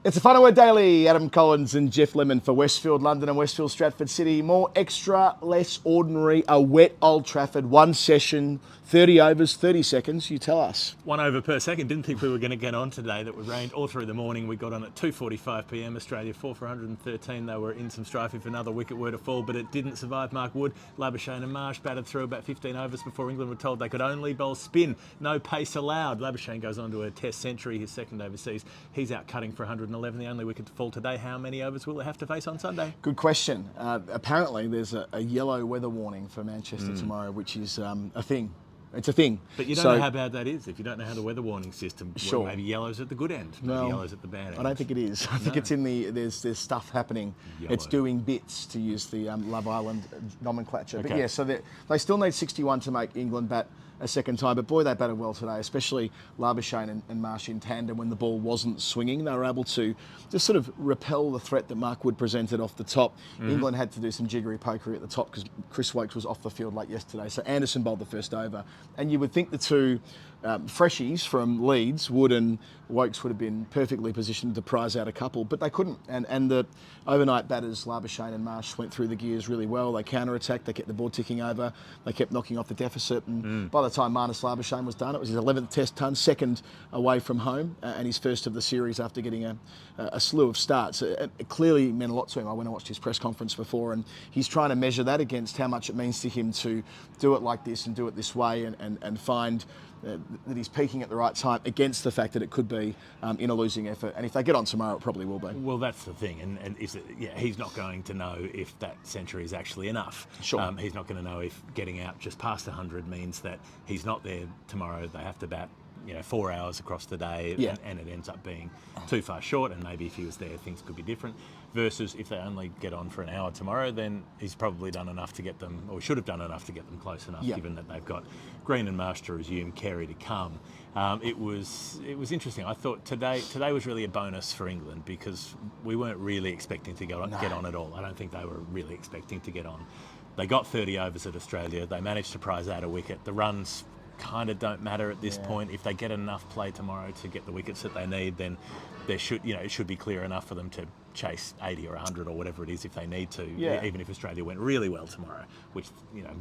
It's a Fun Word Daily. Adam Collins and Jeff Lemon for Westfield, London and Westfield, Stratford City. More extra, less ordinary. A wet Old Trafford. One session, 30 overs, 30 seconds. You tell us. 1 over per second. Didn't think we were going to get on today. That would rained all through the morning. We got on at 2:45 p.m. Australia 4 for 113. They were in some strife if another wicket were to fall, but it didn't survive. Mark Wood, Labuschagne and Marsh batted through about 15 overs before England were told they could only bowl spin. No pace allowed. Labuschagne goes on to a test century, his second overseas. He's out cutting for 111. The only wicket to fall today. How many overs will they have to face on Sunday? Good question. Apparently there's a yellow weather warning for Manchester tomorrow, which is a thing. It's a thing. But you don't know how bad that is if you don't know how the weather warning system. Sure. Well, maybe yellow's at the good end. Maybe yellow's at the bad end. I don't think it is. I think it's in the there's stuff happening. Yellow. It's doing bits, to use the Love Island nomenclature. Okay. But yeah, so they still need 61 to make England bat a second time. But boy, they batted well today, especially Labuschagne and Marsh in tandem when the ball wasn't swinging. They were able to just sort of repel the threat that Mark Wood presented off the top. England had to do some jiggery pokery at the top because Chris Wokes was off the field late yesterday. So Anderson bowled the first over. And you would think the two freshies from Leeds, Wood and Wokes, would have been perfectly positioned to prize out a couple, but they couldn't. And the overnight batters, Labuschagne and Marsh, went through the gears really well. They counter-attacked, they kept the ball ticking over, they kept knocking off the deficit, and by the time Marnus Labuschagne was done, it was his 11th test ton, second away from home, and his first of the series after getting a slew of starts. It clearly meant a lot to him. I went and watched his press conference before, and he's trying to measure that against how much it means to him to do it like this and do it this way and find that he's peaking at the right time against the fact that it could be in a losing effort. And if they get on tomorrow, it probably will be. Well, that's the thing. And he's not going to know if that century is actually enough. Sure. He's not going to know if getting out just past 100 means that he's not there tomorrow. They have to bat 4 hours across the day, and it ends up being too far short, and maybe if he was there things could be different, versus if they only get on for an hour tomorrow, then he's probably done enough to get them, or should have done enough to get them close enough, given that they've got Green and Marsh to resume, Carey to come. It was interesting. I thought today was really a bonus for England because we weren't really expecting to get on at all. I don't think they were really expecting to get on. They got 30 overs at Australia. They managed to prize out a wicket. The runs kind of don't matter at this point. If they get enough play tomorrow to get the wickets that they need, then there should, it should be clear enough for them to chase 80 or 100 or whatever it is if they need to. Even if Australia went really well tomorrow, which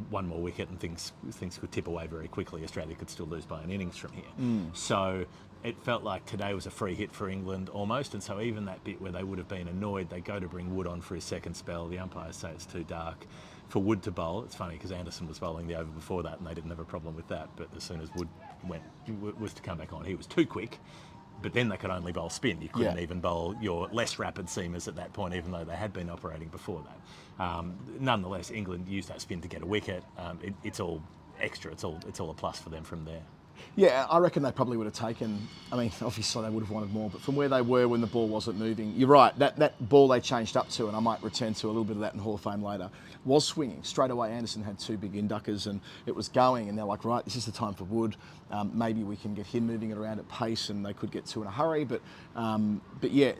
one more wicket and things could tip away very quickly. Australia could still lose by an innings from here. So it felt like today was a free hit for England almost, and so even that bit where they would have been annoyed, they go to bring Wood on for his second spell. The umpires say it's too dark for Wood to bowl. It's funny because Anderson was bowling the over before that and they didn't have a problem with that, but as soon as Wood was to come back on, he was too quick. But then they could only bowl spin. You couldn't even bowl your less rapid seamers at that point, even though they had been operating before that. Nonetheless, England used that spin to get a wicket. It's all extra. It's all a plus for them from there. Yeah, I reckon they probably would have taken, obviously they would have wanted more, but from where they were when the ball wasn't moving, you're right, that ball they changed up to, and I might return to a little bit of that in Hall of Fame later, was swinging. Straight away, Anderson had two big induckers and it was going, and they're like, right, this is the time for Wood. Maybe we can get him moving it around at pace, and they could get two in a hurry, but yeah,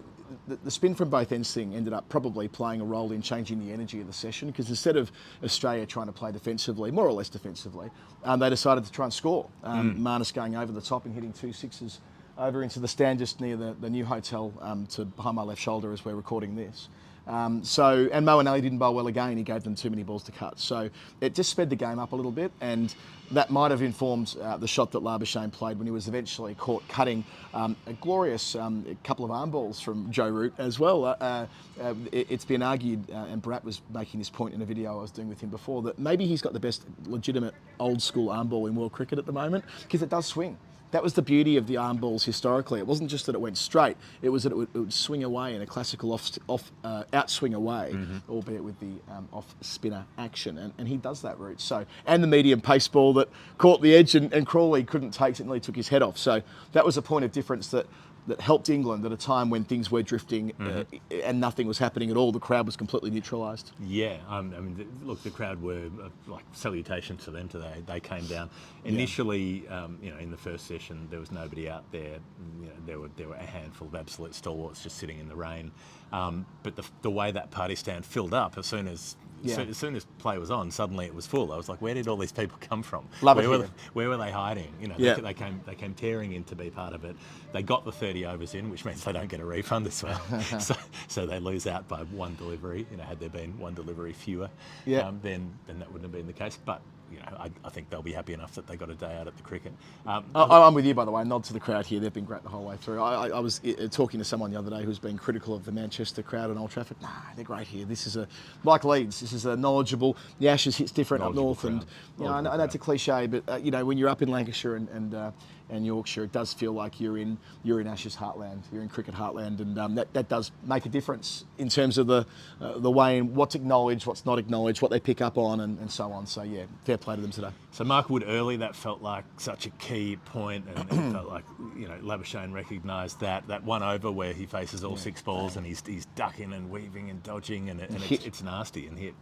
the spin from both ends thing ended up probably playing a role in changing the energy of the session, because instead of Australia trying to play defensively, more or less defensively, they decided to try and score. Marnus going over the top and hitting 2 sixes over into the stand just near the new hotel to behind my left shoulder as we're recording this. And Moeen didn't bowl well again. He gave them too many balls to cut. So it just sped the game up a little bit, and that might have informed the shot that Labuschagne played when he was eventually caught cutting a glorious couple of arm balls from Joe Root as well. It's been argued, and Brat was making this point in a video I was doing with him before, that maybe he's got the best legitimate old school arm ball in world cricket at the moment, because it does swing. That was the beauty of the arm balls historically. It wasn't just that it went straight, it was that it would swing away in a classical outswing away, albeit with the off-spinner action. And he does that route. So, and the medium pace ball that caught the edge and Crawley couldn't take it and nearly took his head off. So that was a point of difference that helped England at a time when things were drifting and nothing was happening at all. The crowd was completely neutralised. Yeah, look, the crowd were like salutations to them today. They came down. Initially, in the first session, there was nobody out there. There were a handful of absolute stalwarts just sitting in the rain. But the way that party stand filled up as soon as Yeah. So as soon as play was on, suddenly it was full. I was like, where did all these people come from? Love it Where here. were they hiding? You know, Yeah. they came tearing in to be part of it. They got the 30 overs in, which means they don't get a refund as well. so they lose out by one delivery. You know, had there been one delivery fewer, Yeah. then that wouldn't have been the case. But you know, I think they'll be happy enough that they got a day out at the cricket. I'm with you, by the way. Nod to the crowd here. They've been great the whole way through. I was talking to someone the other day who's been critical of the Manchester crowd at Old Trafford. Nah, they're great here. This is like Leeds. This is a knowledgeable. The Ashes hits different up north, Crowd. and I know that's a cliche, but when you're up in Lancashire and Yorkshire, it does feel like you're in Ashes heartland. You're in cricket heartland, and that does make a difference in terms of the way in what's acknowledged, what's not acknowledged, what they pick up on, and so on. So yeah, fair play to them today. So Mark Wood early, that felt like such a key point, and it felt like Labuschagne recognised that one over where he faces all 6 balls and he's ducking and weaving and dodging, and it's nasty and hit,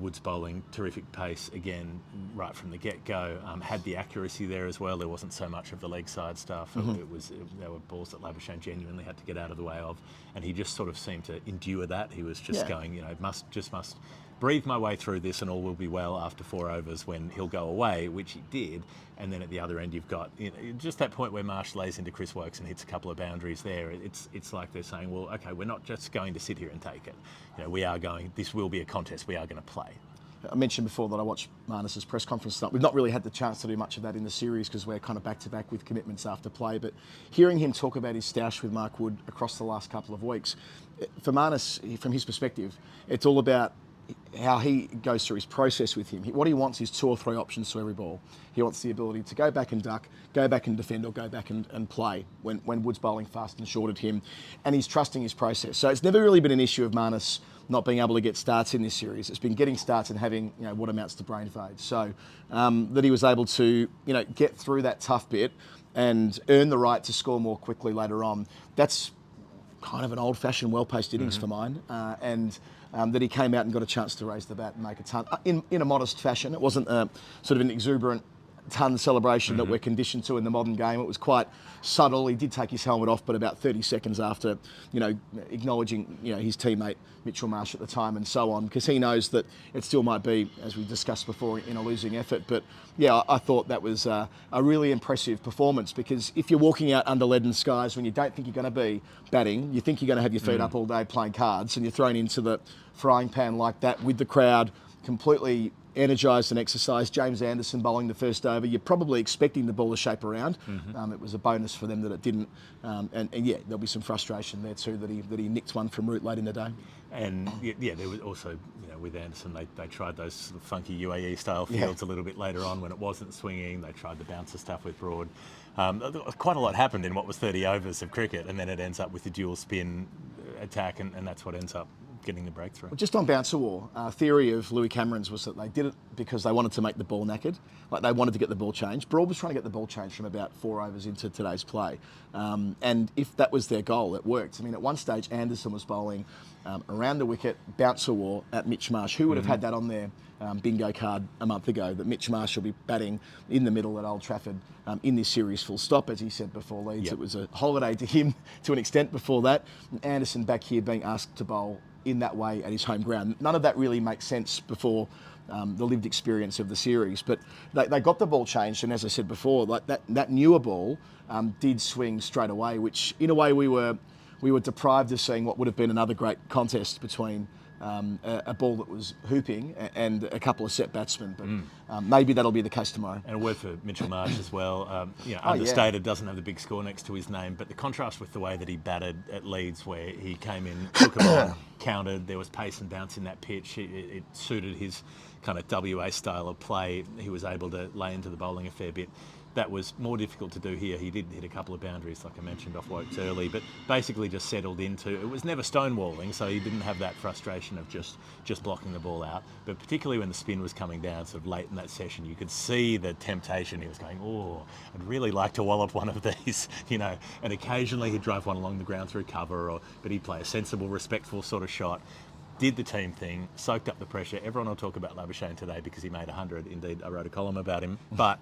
Wood's bowling, terrific pace again right from the get-go. Had the accuracy there as well. There wasn't so much of the leg side stuff. There were balls that Labuschagne genuinely had to get out of the way of, and he just sort of seemed to endure that. He was just going, must breathe my way through this and all will be well after 4 overs when he'll go away, which he did. And then at the other end, you've got just that point where Marsh lays into Chris Wokes and hits a couple of boundaries there. It's like they're saying, well, okay, we're not just going to sit here and take it. We are going. This will be a contest. We are going to play. I mentioned before that I watched Marnus's press conference tonight. We've not really had the chance to do much of that in the series because we're kind of back-to-back with commitments after play, but hearing him talk about his stoush with Mark Wood across the last couple of weeks, for Marnus, from his perspective, it's all about how he goes through his process with him. What he wants is 2 or 3 options to every ball. He wants the ability to go back and duck, go back and defend, or go back and play when Wood's bowling fast and short at him. And he's trusting his process. So it's never really been an issue of Marnus not being able to get starts in this series. It's been getting starts and having what amounts to brain fade. So that he was able to get through that tough bit and earn the right to score more quickly later on. That's kind of an old-fashioned, well-paced innings for mine. That he came out and got a chance to raise the bat and make a ton in a modest fashion. It wasn't sort of an exuberant ton celebration that we're conditioned to in the modern game. It was quite subtle. He did take his helmet off, but about 30 seconds after, acknowledging his teammate Mitchell Marsh at the time and so on, because he knows that it still might be, as we discussed before, in a losing effort. But yeah, I thought that was a really impressive performance, because if you're walking out under leaden skies when you don't think you're going to be batting, you think you're going to have your feet up all day playing cards, and you're thrown into the frying pan like that with the crowd completely energised and exercised. James Anderson bowling the first over. You're probably expecting the ball to shape around. It was a bonus for them that it didn't. And there'll be some frustration there too that he nicked one from Root late in the day. And there was also, with Anderson, they tried those sort of funky UAE style fields a little bit later on when it wasn't swinging. They tried the bouncer stuff with Broad. Quite a lot happened in what was 30 overs of cricket, and then it ends up with the dual spin attack, and that's what ends up getting the breakthrough. Well, just on bouncer war, theory of Louis Cameron's was that they did it because they wanted to make the ball knackered. Like they wanted to get the ball changed. Broad was trying to get the ball changed from about 4 overs into today's play. And if that was their goal, it worked. I mean, at one stage, Anderson was bowling around the wicket, bouncer war at Mitch Marsh. Who would have had that on their bingo card a month ago, that Mitch Marsh will be batting in the middle at Old Trafford in this series full stop, as he said before Leeds. It was a holiday to him to an extent before that. And Anderson back here being asked to bowl in that way at his home ground. None of that really makes sense before the lived experience of the series. But they got the ball changed, and as I said before, like that newer ball did swing straight away, which in a way we were deprived of seeing what would have been another great contest between a ball that was hooping and a couple of set batsmen. But maybe that'll be the case tomorrow. And a word for Mitchell Marsh as well. Understated, doesn't have the big score next to his name, but the contrast with the way that he batted at Leeds, where he came in, took a ball, countered, there was pace and bounce in that pitch. It suited his kind of WA style of play. He was able to lay into the bowling a fair bit. That was more difficult to do here. He did hit a couple of boundaries, like I mentioned, off Wokes early, but basically just settled into, it was never stonewalling, so he didn't have that frustration of just blocking the ball out. But particularly when the spin was coming down sort of late in that session, you could see the temptation. He was going, I'd really like to wallop one of these, and occasionally he'd drive one along the ground through cover, but he'd play a sensible, respectful sort of shot. Did the team thing, soaked up the pressure. Everyone will talk about Labuschagne today because he made 100. Indeed, I wrote a column about him. But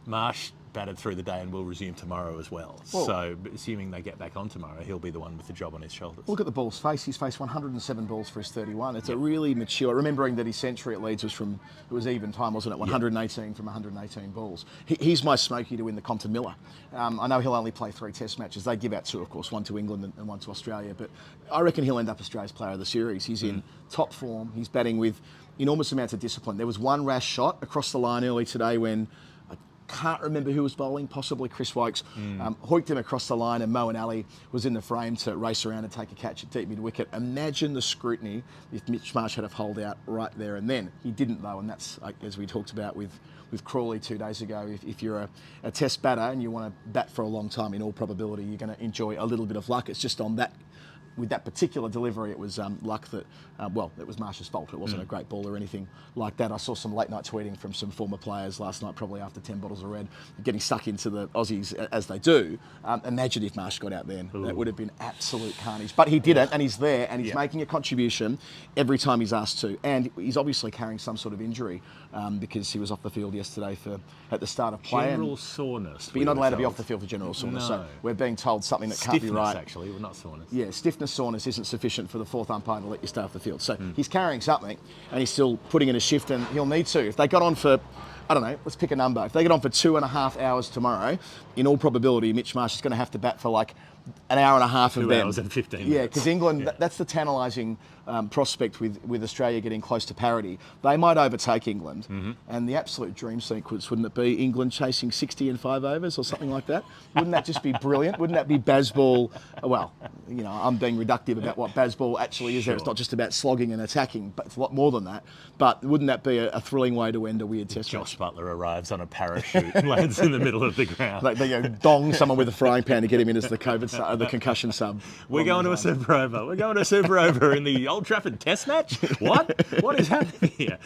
Marsh batted through the day and will resume tomorrow as well. So assuming they get back on tomorrow, he'll be the one with the job on his shoulders. Look at the ball's face. He's faced 107 balls for his 31. It's a really mature, remembering that his century at Leeds was even time, wasn't it? 118 from 118 balls. He's my Smokey to win the Compton Miller. I know he'll only play 3 test matches. They give out 2, of course, 1 to England and 1 to Australia, but I reckon he'll end up Australia's player of the series. He's in top form. He's batting with enormous amounts of discipline. There was one rash shot across the line early today when can't remember who was bowling, possibly Chris Wokes, hoiked him across the line and Moeen Ali was in the frame to race around and take a catch at deep mid-wicket. Imagine the scrutiny if Mitch Marsh had a hold out right there and then. He didn't though, and that's, as we talked about with Crawley 2 days ago, if you're a test batter and you want to bat for a long time, in all probability you're going to enjoy a little bit of luck. It's just on that. With that particular delivery, it was luck that, it was Marsh's fault. It wasn't a great ball or anything like that. I saw some late night tweeting from some former players last night, probably after 10 bottles of red, getting stuck into the Aussies as they do. Imagine if Marsh got out then. That would have been absolute carnage. But he didn't, and he's there, and he's making a contribution every time he's asked to. And he's obviously carrying some sort of injury because he was off the field yesterday at the start of play. General soreness. But you're not allowed to be off the field for general soreness. No. So we're being told something that can't be right. Stiffness, actually, well, not soreness. Yeah, soreness isn't sufficient for the 4th umpire to let you stay off the field. So he's carrying something and he's still putting in a shift and he'll need to. If they got on for, I don't know, let's pick a number. If they get on for 2.5 hours tomorrow, in all probability, Mitch Marsh is going to have to bat for like an hour and a half of them. 2 hours and 15 minutes. Yeah, because England, that's the tantalising prospect with Australia getting close to parity. They might overtake England, and the absolute dream sequence, wouldn't it be England chasing 60 in 5 overs or something like that? Wouldn't that just be brilliant? Wouldn't that be Bazball? Well, I'm being reductive about what Bazball actually is there. It's not just about slogging and attacking, but it's a lot more than that. But wouldn't that be a thrilling way to end a weird test match? Josh Butler arrives on a parachute and lands in the middle of the ground. Like they dong someone with a frying pan to get him in as the the concussion sub. We're going to a super over. We're going to a super over in the Old Trafford test match? What is happening here?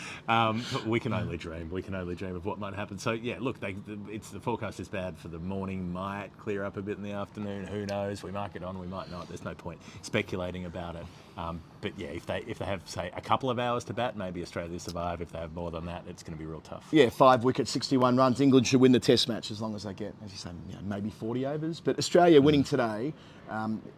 We can only dream. We can only dream of what might happen. So, yeah, look, the forecast is bad for the morning. Might clear up a bit in the afternoon. Who knows? We might get on, we might not. There's no point speculating about it. But, yeah, if they have, say, a couple of hours to bat, maybe Australia survive. If they have more than that, it's going to be real tough. Yeah, 5 wickets, 61 runs. England should win the test match as long as they get, as you say, maybe 40 overs. But Australia winning today,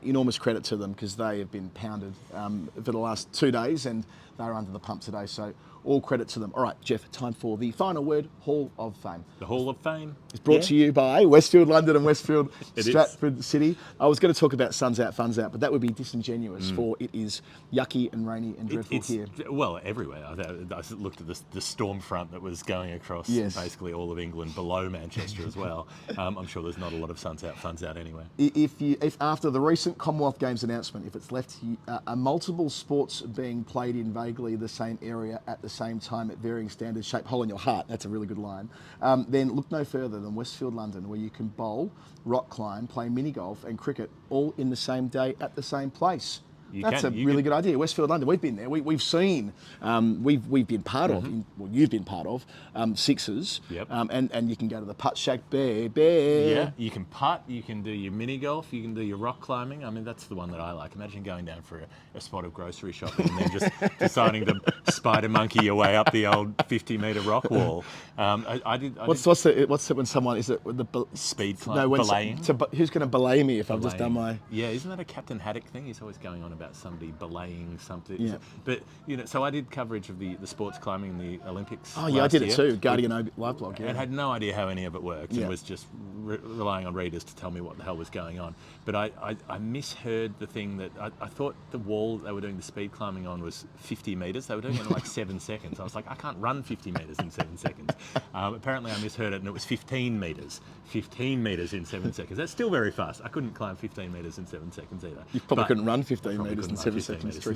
enormous credit to them because they have been pounded for the last 2 days and they're under the pump today. So all credit to them. All right, Jeff, time for the final word, Hall of Fame. The Hall of Fame? It's brought to you by Westfield London and Westfield Stratford City. I was going to talk about suns out, funds out, but that would be disingenuous for it is yucky and rainy and dreadful here. Well, everywhere. I looked at the storm front that was going across basically all of England, below Manchester as well. I'm sure there's not a lot of suns out, funds out anywhere. If after the recent Commonwealth Games announcement, if it's left multiple sports being played in vaguely the same area at the same time at varying standards, shape, hole in your heart, that's a really good line, then look no further than Westfield London, where you can bowl, rock climb, play mini golf and cricket all in the same day at the same place. That's a really good idea. Westfield London, we've been there. We've seen, we've been part of, you've been part of, sixes. Yep. And you can go to the putt shack, bear. Yeah, you can putt, you can do your mini golf, you can do your rock climbing. I mean, that's the one that I like. Imagine going down for a spot of grocery shopping and then just deciding to spider monkey your way up the old 50-metre rock wall. What's it when someone, is it the speed climb, belaying? Who's going to belay me if I've just done my... Yeah, isn't that a Captain Haddock thing? He's always going on about somebody belaying something. Yeah. But, so I did coverage of the sports climbing in the Olympics. Oh, yeah, I did it too. Guardian Live Blog, yeah. And had no idea how any of it worked and was just relying on readers to tell me what the hell was going on. But I misheard the thing that I thought the wall they were doing the speed climbing on was 50 metres. They were doing it in like 7 seconds. I was like, I can't run 50 metres in 7 seconds. Apparently I misheard it and it was 15 metres. 15 metres in 7 seconds. That's still very fast. I couldn't climb 15 metres in 7 seconds either. You probably couldn't run 15 metres in 7 seconds.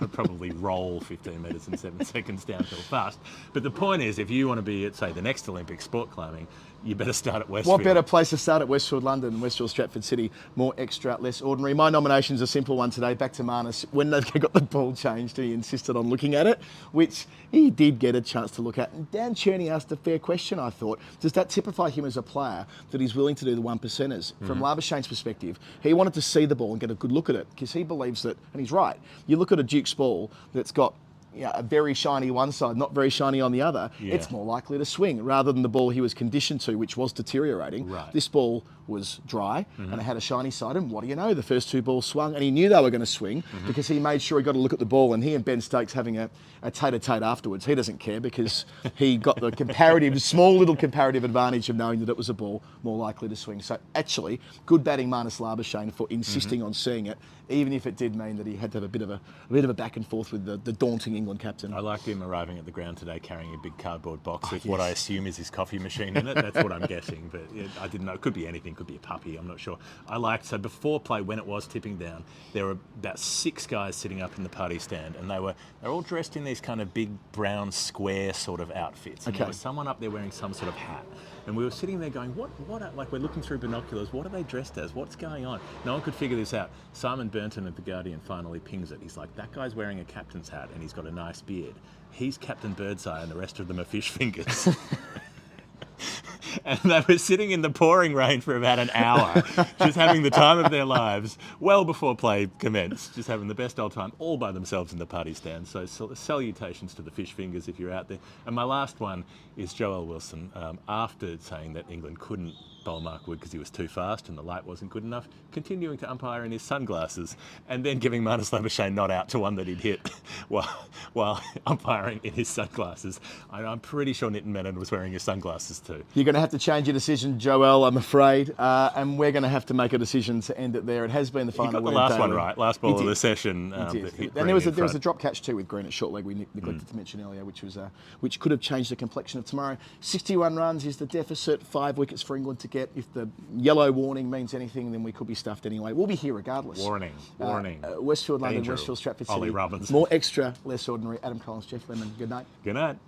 I'd probably roll 15 metres in 7 seconds downhill fast. But the point is, if you want to be at, say, the next Olympic sport climbing, you better start at Westfield. What better place to start at Westfield London and Westfield Stratford City? More extra, less ordinary. My nomination's a simple one today, back to Marnus. When they've got the ball changed, he insisted on looking at it, which he did get a chance to look at. And Dan Cherney asked a fair question, I thought. Does that typify him as a player that he's willing to do the one percenters? From Labuschagne's perspective, he wanted to see the ball and get a good look at it because he believes that, and he's right, you look at a Duke's ball that's got a very shiny one side, not very shiny on the other, it's more likely to swing rather than the ball he was conditioned to, which was deteriorating. Right. This ball was dry and it had a shiny side, and what do you know? The first two balls swung, and he knew they were going to swing because he made sure he got a look at the ball. And he and Ben Stokes having a tete-a-tete afterwards. He doesn't care because he got the small little comparative advantage of knowing that it was a ball more likely to swing. So actually, good batting Marnus Labuschagne for insisting on seeing it, even if it did mean that he had to have a bit of a back and forth with the daunting England captain. I liked him arriving at the ground today carrying a big cardboard box with what I assume is his coffee machine in it. That's what I'm guessing, but I didn't know. It could be anything. Could be a puppy. I'm not sure. So before play, when it was tipping down, there were about 6 guys sitting up in the party stand, and they're all dressed in these kind of big brown square sort of outfits. And there was someone up there wearing some sort of hat. And we were sitting there going, what, like we're looking through binoculars, what are they dressed as? What's going on? No one could figure this out. Simon Burnton of The Guardian finally pings it. He's like, that guy's wearing a captain's hat and he's got a nice beard. He's Captain Birdseye and the rest of them are fish fingers. And they were sitting in the pouring rain for about an hour, just having the time of their lives, well before play commenced, just having the best old time, all by themselves in the party stand. So salutations to the fish fingers if you're out there. And my last one is Joel Wilson, after saying that England couldn't bowl Mark Wood because he was too fast and the light wasn't good enough, continuing to umpire in his sunglasses and then giving Marnus Labuschagne not out to one that he'd hit while umpiring in his sunglasses. I'm pretty sure Nitin Menon was wearing his sunglasses too. You're going to have to change your decision, Joel, I'm afraid, and we're going to have to make a decision to end it there. It has been the final word. He got the last one right, last ball of the session. And there was a drop catch too with Green at short leg we neglected to mention earlier, which could have changed the complexion of tomorrow. 61 runs is the deficit, 5 wickets for England to get. If the yellow warning means anything, then we could be stuffed anyway. We'll be here regardless. Warning. Westfield, London, Danger. Westfield, Stratford Ollie City. Robinson. More extra, less ordinary. Adam Collins, Jeff Lemon. Good night. Good night.